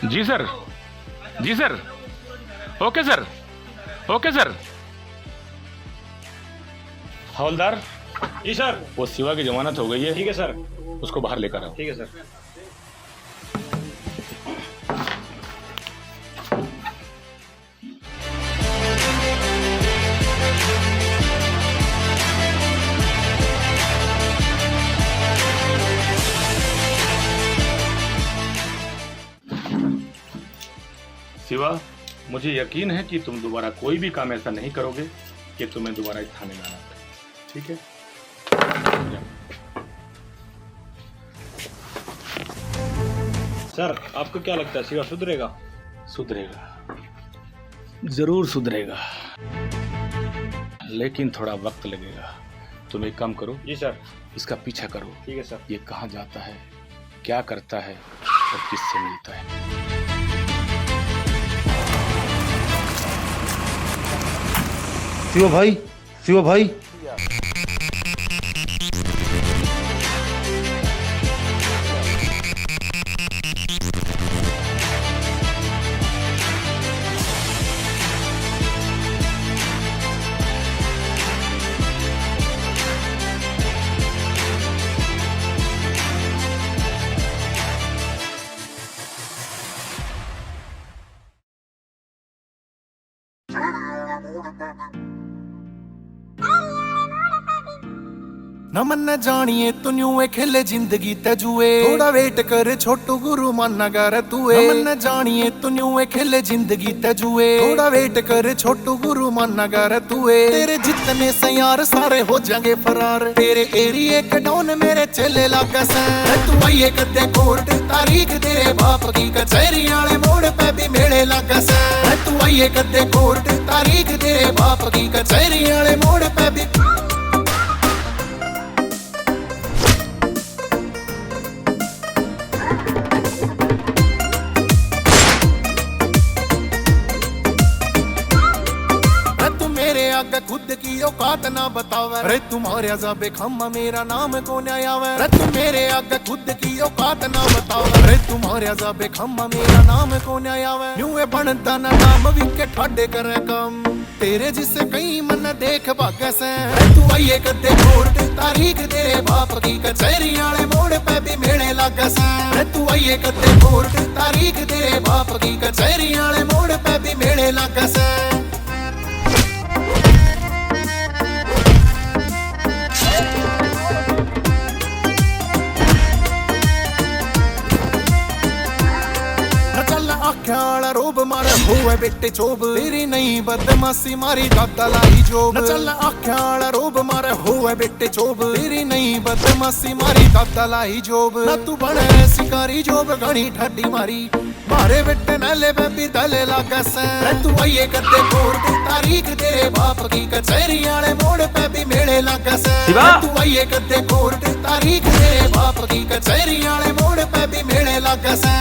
जी sir. जी sir. Okay sir. Okay sir. हवलदार, जी सर। वो शिवा की जमानत हो गई है। ठीक है सर। उसको बाहर लेकर आओ। ठीक है सर। शिवा, मुझे यकीन है कि तुम दोबारा कोई भी काम ऐसा नहीं करोगे कि तुम्हें दोबारा इस थाने में आना पड़े। ठीक है? सर, आपको क्या लगता है शिवा सुधरेगा? सुधरेगा, जरूर सुधरेगा, लेकिन थोड़ा वक्त लगेगा। तुम एक काम करो, जी सर। इसका पीछा करो। ठीक है सर। ये कहाँ जाता है, क्या करता है और किससे मिलता है। शिवा भाई, शिवा भाई, न मन जानिए तू न्यूए खेले जिंदगी तजुए थोड़ा वेट कर छोटू गुरु माना कर तुए न मन जानिए तू न्यूए खेले जिंदगी तजुए थोड़ा वेट कर छोटू गुरु माना कर तुए तेरे जितने सयार सारे हो जाएंगे फरार तेरे एरिए के डॉन मेरे चले लागा सा तू आइए कदे कोर्ट तारीख तेरे बाप की कचहरी वाले मोड़ पे भी मेले लागा सा तू आइए कदे कोर्ट तारीख तेरे बाप की कचहरी वाले मोड़ पे भी खुद की औकात ना बतावे अरे तुम्हारे अजाबे खम्मा मेरा नाम कौन आयावे अरे तुम मेरे आगे खुद की औकात ना बतावे अरे तुम्हारे अजाबे खम्मा मेरा नाम कौन आयावे न्यूए बनता ना नाम विके ठाडे करे कम तेरे जिससे कई मन देख भागे से तू आइए कदे कोर्ट तारीख तेरे बाप की कचहरी वाले मोड़ पे भी मेले लागे से तू आइए कदे कोर्ट तारीख तेरे बाप की कचहरी वाले मोड़ पे भी मेले लागे से ख्याल रोब मारे होवे बेटे चोब तेरी नहीं बदमाशी मारी दादा लाई जोब न चल आख्याल रोब मारे होवे बेटे चोब तेरी नहीं बदमाशी मारी दादा लाई जोब न तू बने शिकारी जोब घनी ठाडी मारी मारे बेटे नले बेबी दले लागा से तू आइए कदे कोर्ट तारीख तेरे बाप की कचहरी वाले मोड़ पे भी मेले लागा से तू आइए कदे कोर्ट तारीख तेरे बाप की कचहरी वाले मोड़ पे भी मेले लागा से